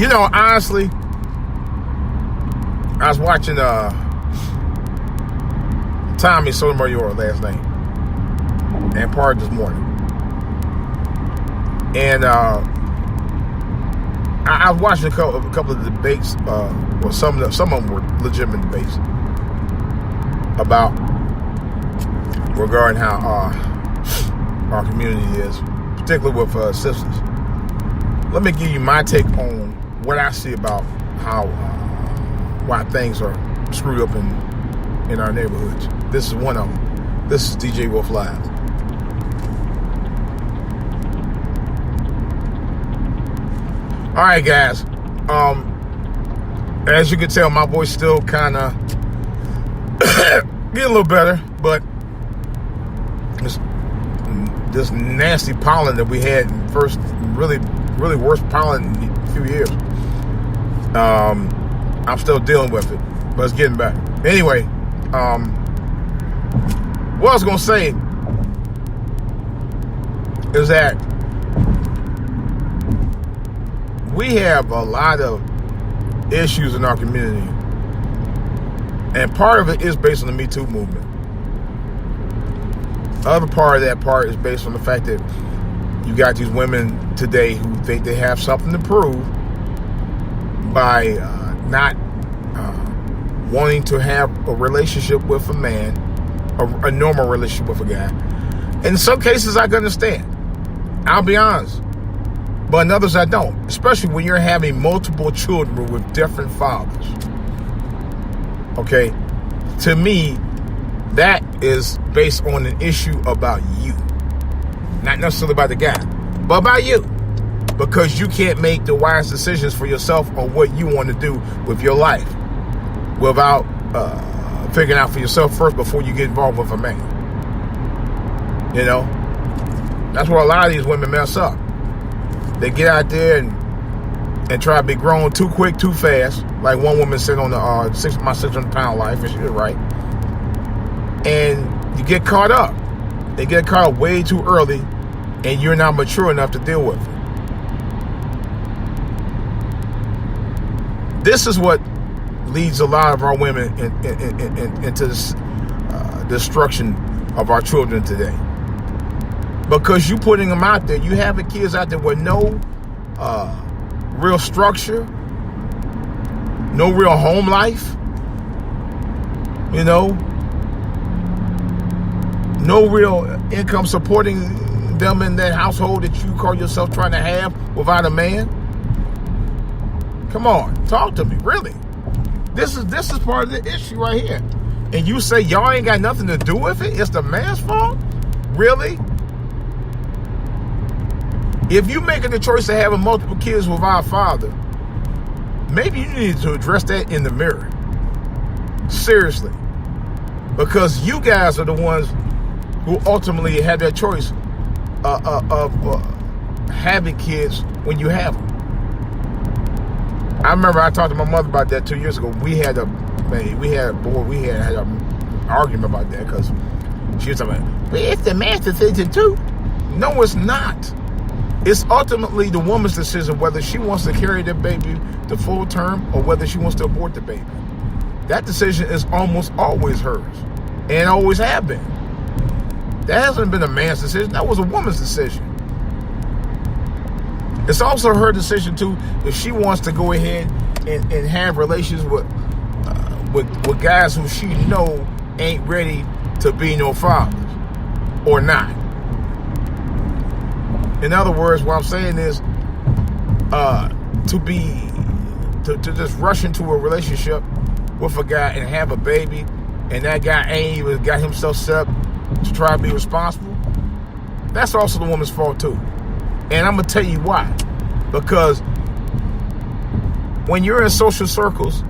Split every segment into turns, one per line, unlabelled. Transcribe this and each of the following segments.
Honestly, I was watching Tommy Sotomayor last night and part of this morning. And I was watching a couple of debates, well, some of them were legitimate debates regarding how our community is, particularly with sisters. Let me give you my take on what I see about why things are screwed up in our neighborhoods. This is one of them. This is DJ Wolf Live. All right, guys. As you can tell, my voice still kind of getting a little better, but this nasty pollen that we had first, really worst pollen in a few years. I'm still dealing with it, but it's getting better. Anyway, what I was going to say is that we have a lot of issues in our community, and part of it is based on the Me Too movement. The other part of that part is based on the fact that you got these women today who think they have something to prove by not wanting to have a relationship with a man, a normal relationship with a guy. In some cases, I can understand. I'll be honest. But in others, I don't. Especially when you're having multiple children with different fathers. Okay? To me, that is based on an issue about you. Not necessarily about the guy, but about you. Because you can't make the wise decisions for yourself on what you want to do with your life without figuring out for yourself first before you get involved with a man. That's where a lot of these women mess up. They get out there and try to be grown too quick, too fast. Like one woman said on the my 600-pound life, and she was right. And you get caught up. They get caught up way too early, and you're not mature enough to deal with it. This is what leads a lot of our women into this destruction of our children today. Because you putting them out there, you having kids out there with no real structure, no real home life, no real income supporting them in that household that you call yourself trying to have without a man. Come on, talk to me, really. This is part of the issue right here. And you say y'all ain't got nothing to do with it? It's the man's fault? Really? If you're making the choice of having multiple kids without a father, maybe you need to address that in the mirror. Seriously. Because you guys are the ones who ultimately have that choice of having kids when you have them. I remember I talked to my mother about that 2 years ago. We had an argument about that because she was talking about, well, it's the man's decision too. No, it's not. It's ultimately the woman's decision whether she wants to carry the baby the full term or whether she wants to abort the baby. That decision is almost always hers and always have been. That hasn't been a man's decision. That was a woman's decision. It's also her decision too if she wants to go ahead and have relations with guys who she know ain't ready to be no fathers or not. In other words, what I'm saying is to just rush into a relationship with a guy and have a baby, and that guy ain't even got himself set up to try to be responsible. That's also the woman's fault too. And I'm going to tell you why. Because when you're in social circles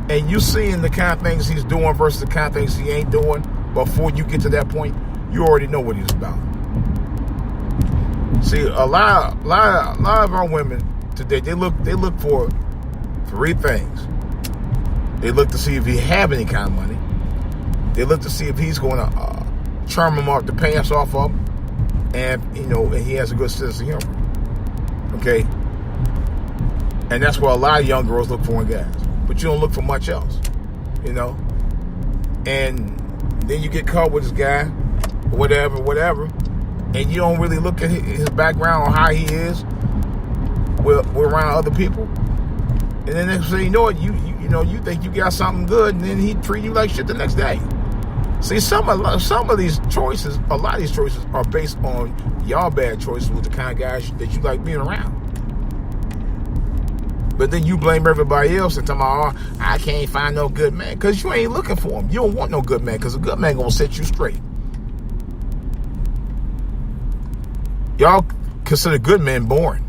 and you seeing the kind of things he's doing versus the kind of things he ain't doing, before you get to that point, you already know what he's about. See, a lot of our women today, they look for three things. They look to see if he have any kind of money. They look to see if he's going to charm them off the pants off of them, and and he has a good sense of humor. Okay, And that's what a lot of young girls look for in guys. But you don't look for much else, you know. And then you get caught with this guy, whatever, and you don't really look at his background or how he is with around other people. And then next thing you know it, you think you got something good, and then he treat you like shit the next day. See, some of these choices, a lot of these choices are based on y'all bad choices with the kind of guys that you like being around. But then you blame everybody else and tell me, oh, I can't find no good man. Because you ain't looking for him. You don't want no good man, because a good man going to set you straight. Y'all consider good men boring.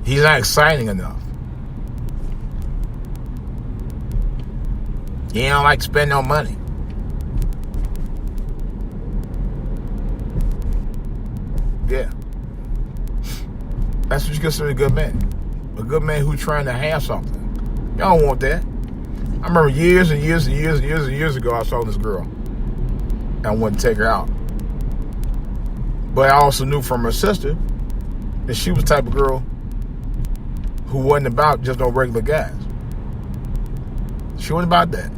He's not exciting enough. He don't like to spend no money. Yeah. That's what you consider a good man. A good man who's trying to have something. Y'all don't want that. I remember years ago, I saw this girl. And I wanted to take her out. But I also knew from her sister that she was the type of girl who wasn't about just no regular guys. She wasn't about that.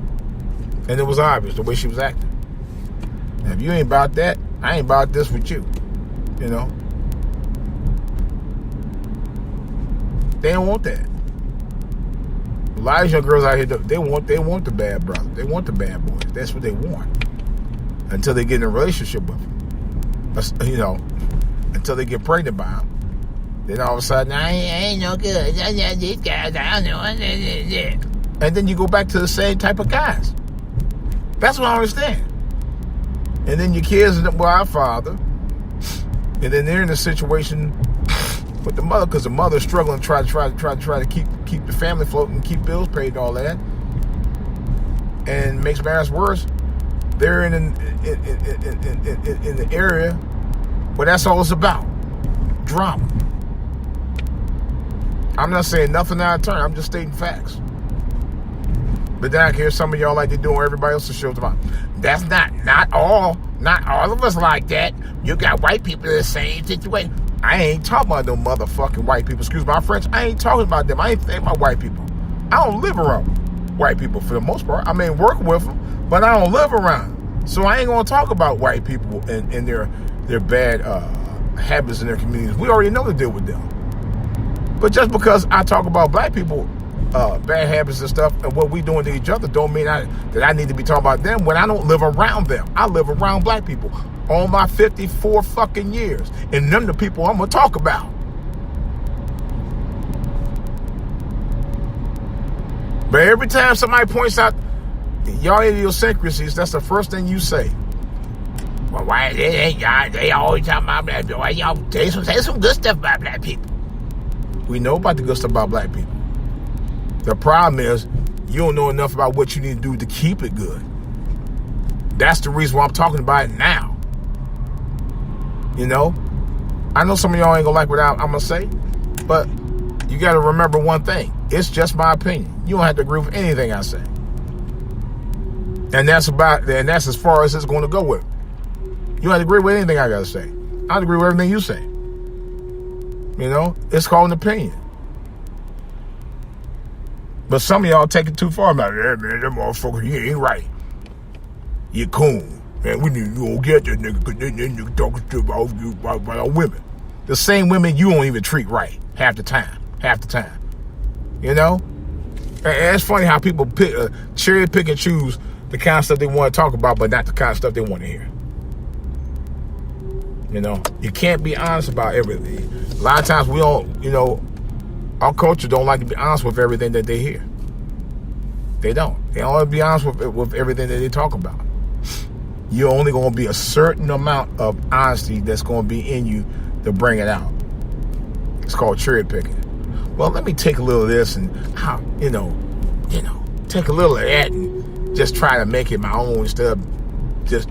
And it was obvious the way she was acting. Now, if you ain't about that, I ain't about this with you. You know? They don't want that. A lot of young girls out here, they want the bad brother. They want the bad boys. That's what they want. Until they get in a relationship with them. You know, until they get pregnant by them. Then all of a sudden, I ain't no good. These guys, I don't know. And then you go back to the same type of guys. That's what I understand. And then your kids are with our father. And then they're in a situation with the mother, because the mother's struggling to try to keep the family floating and keep bills paid and all that. And makes matters worse, they're in the area where that's all it's about. Drama. I'm not saying nothing out of turn. I'm just stating facts. But then I hear some of y'all like they do on everybody else's shows about. That's not all of us like that. You got white people in the same situation. I ain't talking about no motherfucking white people. Excuse my French. I ain't talking about them. I ain't thinking about white people. I don't live around white people for the most part. I mean, work with them, but I don't live around them. So I ain't going to talk about white people and their bad habits in their communities. We already know to deal with them. But just because I talk about black people, bad habits and stuff, and what we doing to each other, don't mean that I need to be talking about them when I don't live around them. I live around black people all my 54 fucking years. And them the people I'm going to talk about. But every time somebody points out y'all idiosyncrasies, that's the first thing you say. Well, why they always talking about black people? Why y'all say some good stuff about black people? We know about the good stuff about black people. The problem is you don't know enough about what you need to do to keep it good. That's the reason why I'm talking about it now. You know? I know some of y'all ain't gonna like what I'm gonna say, but you gotta remember one thing. It's just my opinion. You don't have to agree with anything I say. And that's as far as it's gonna go with. You don't have to agree with anything I gotta say. I agree with everything you say. You know? It's called an opinion. But some of y'all take it too far. I'm like, yeah, man, that motherfucker, he ain't right. You coon. Man, we need to go get that nigga, because that nigga talking shit about our women. The same women you don't even treat right half the time. You know? And it's funny how people cherry pick and choose the kind of stuff they want to talk about, but not the kind of stuff they want to hear. You know? You can't be honest about everything. A lot of times we don't, you know, our culture don't like to be honest with everything that they hear. They don't. They don't want to be honest with everything that they talk about. You're only going to be a certain amount of honesty that's going to be in you to bring it out. It's called cherry picking. Well, let me take a little of this and take a little of that and just try to make it my own instead of just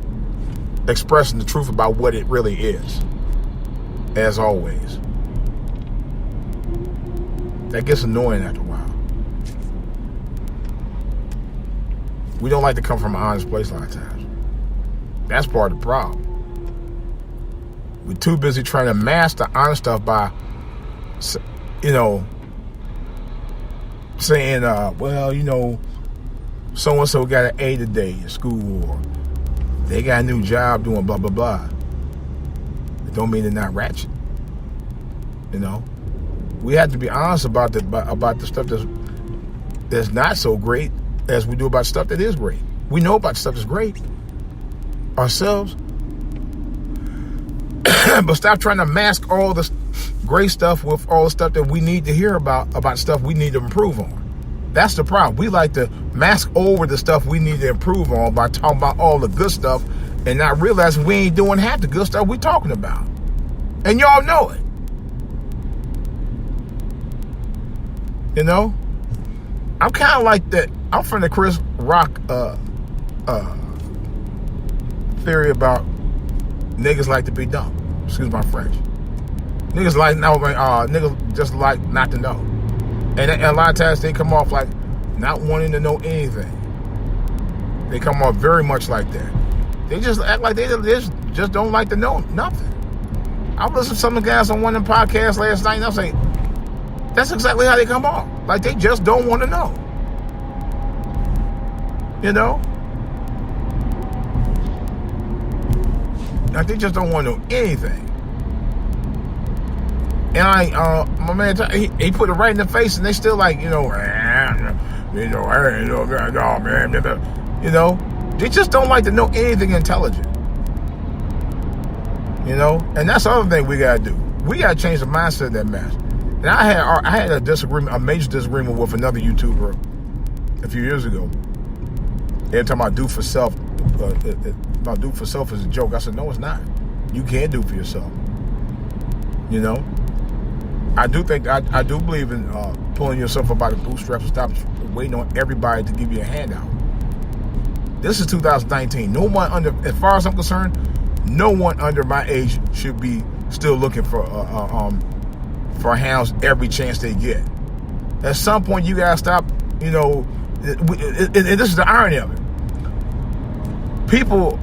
expressing the truth about what it really is. As always. That gets annoying after a while. We don't like to come from an honest place a lot of times. That's part of the problem. We're too busy trying to mask the honest stuff by you know, saying, well, you know, so-and-so got an A today in school, or they got a new job doing blah, blah, blah. It don't mean they're not ratchet. You know, we have to be honest about the stuff that's not so great as we do about stuff that is great. We know about stuff that's great ourselves. But stop trying to mask all the great stuff with all the stuff that we need to hear about stuff we need to improve on. That's the problem. We like to mask over the stuff we need to improve on by talking about all the good stuff and not realizing we ain't doing half the good stuff we talking about. And y'all know it. You know? I'm kind of like that. I'm from the Chris Rock theory about niggas like to be dumb. Excuse my French. Niggas like niggas just like not to know. And a lot of times they come off like not wanting to know anything. They come off very much like that. They just act like they just don't like to know nothing. I was listening to some of the guys on one of the podcasts last night, and I was like, that's exactly how they come off. Like they just don't want to know. You know? Like they just don't want to know anything. And my man, he put it right in the face, and they still like, man, they just don't like to know anything intelligent. You know, and that's the other thing we gotta do. We gotta change the mindset of that mess. And I had a major disagreement with another YouTuber a few years ago. Every time I do for self, about do for self is a joke. I said, no, it's not. You can't do for yourself. You know. I do believe in pulling yourself up by the bootstraps and stop waiting on everybody to give you a handout. This is 2019. No one as far as I'm concerned, no one under my age should be still looking for handouts every chance they get. At some point, you gotta stop. You know, and this is the irony of it. People,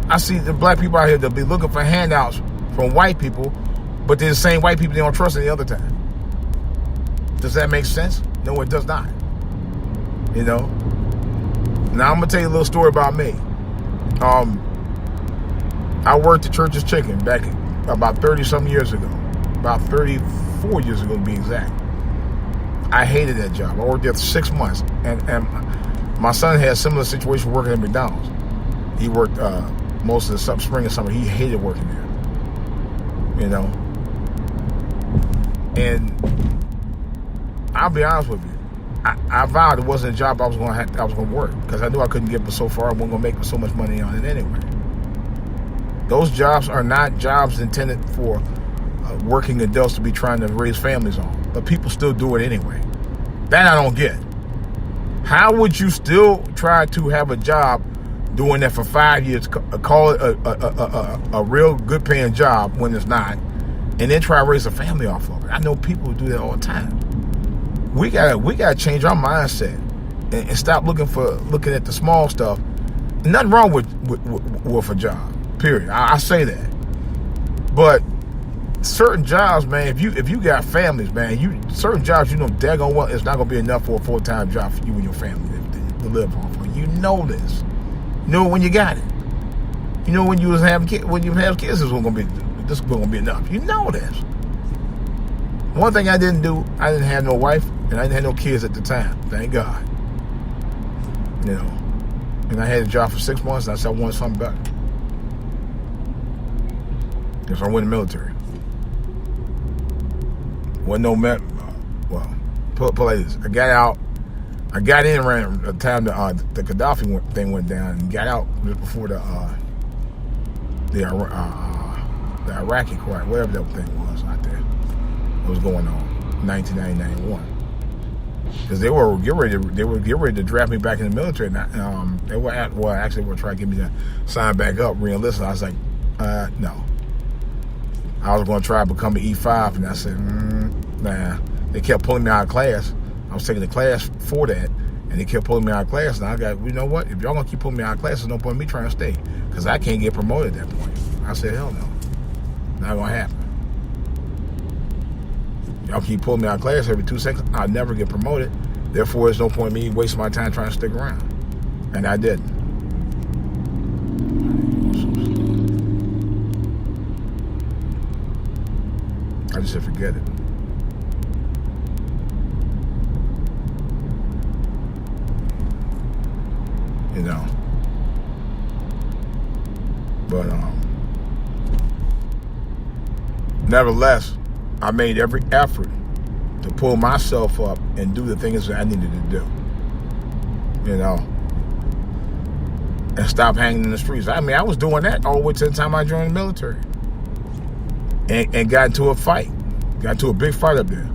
I see the black people out here that be looking for handouts from white people. But they're the same white people they don't trust any other time. Does that make sense? No, it does not. You know? Now, I'm going to tell you a little story about me. I worked at Church's Chicken back about 30-something years ago. About 34 years ago, to be exact. I hated that job. I worked there for 6 months. And my son had a similar situation working at McDonald's. He worked most of the spring and summer. He hated working there. You know? And I'll be honest with you, I vowed it wasn't a job I was going to work, because I knew I couldn't get so far. I wasn't going to make so much money on it anyway. Those jobs are not jobs intended for working adults to be trying to raise families on, but people still do it anyway. That I don't get. How would you still try to have a job doing that for 5 years, call it a real good paying job when it's not, and then try to raise a family off of it? I know people who do that all the time. We gotta change our mindset and stop looking at the small stuff. Nothing wrong with a job, period. I say that. But certain jobs, man, if you got families, man, certain jobs, daggone well, it's not gonna be enough for a full-time job for you and your family to live off of. You know this. You know when you got it. You know when you have kids, this is gonna be enough. You know this. One thing I didn't do, I didn't have no wife and I didn't have no kids at the time. Thank God. You know. And I had a job for 6 months and I said I wanted something better. Because I went in the military. Wasn't no put like this. I got out. I got in around the time the Gaddafi thing went down, and got out just before the Iraqi crack, whatever that thing was out there. What was going on, 1990-91. Because they were getting ready to draft me back in the military. And they were actually trying to get me to sign back up, re-enlist. I was like, no. I was going to try to become an E5, and I said, nah. They kept pulling me out of class. I was taking the class for that, and they kept pulling me out of class. And I got, you know what? If y'all gonna keep pulling me out of class, there's no point in me trying to stay, because I can't get promoted at that point. I said, hell no, not gonna happen. Y'all keep pulling me out of class every 2 seconds, I'll never get promoted. Therefore, there's no point in me wasting my time trying to stick around. And I didn't. I just said, forget it. You know. But nevertheless, I made every effort to pull myself up and do the things that I needed to do. You know. And stop hanging in the streets. I mean, I was doing that all the way to the time I joined the military. And got into a fight. Got into a big fight up there.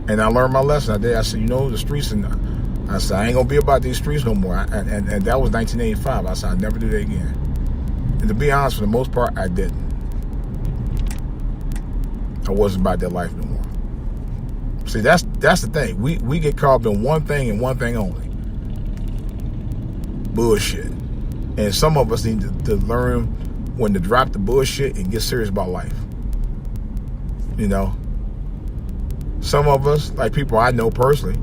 And I learned my lesson. I said, you know, the streets, and I said, I ain't gonna be about these streets no more. And that was 1985. I said, I'd never do that again. And to be honest, for the most part, I didn't. I wasn't about that life no more. See, that's the thing. We get caught up in one thing and one thing only. Bullshit. And some of us need to learn when to drop the bullshit and get serious about life. You know? Some of us, like people I know personally,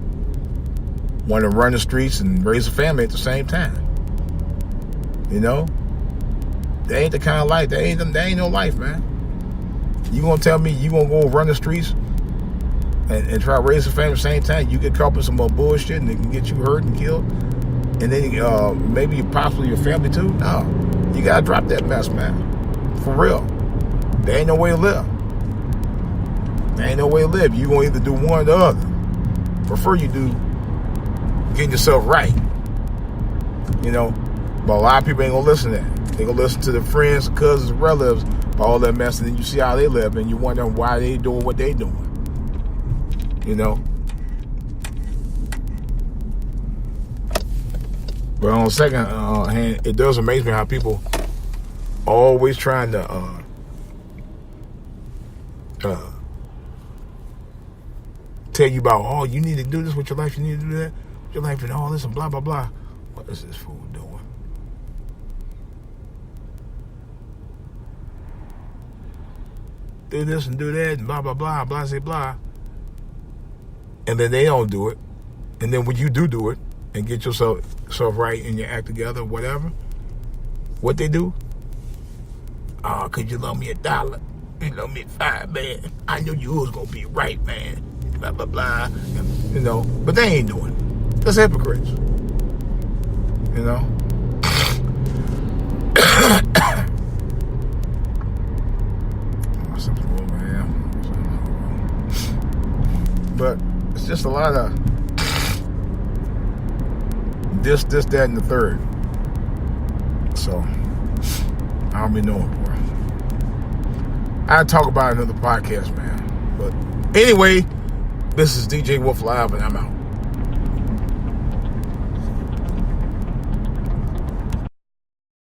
want to run the streets and raise a family at the same time. You know? They ain't the kind of life. They ain't no life, man. You gonna tell me you gonna go run the streets and try to raise a family at the same time? You get caught up in some more bullshit and it can get you hurt and killed, and then maybe possibly your family too? No, you gotta drop that mess, man. For real. There ain't no way to live. There ain't no way to live. You gonna either do one or the other. Prefer you do getting yourself right. You know, but a lot of people ain't gonna listen to that. They gonna listen to their friends, cousins, relatives, all that mess, and then you see how they live, and you wonder why they doing what they doing. You know. But on the second hand, it does amaze me how people always trying to tell you about, oh, you need to do this with your life, you need to do that with your life, and all this and blah blah blah. What is this fool doing? Do this and do that and blah blah blah, blah say blah, and then they don't do it, and then when you do it and get yourself right and your act together, whatever, what they do? Oh, could you loan me $1? You loan me $5, man. I knew you was gonna be right, man. Blah blah blah. You know, but they ain't doing it. That's hypocrites. You know. But it's just a lot of this, that, and the third. So I don't be knowing, boy. I'll talk about it in another podcast, man. But anyway, this is DJ Wolf Live, and I'm out.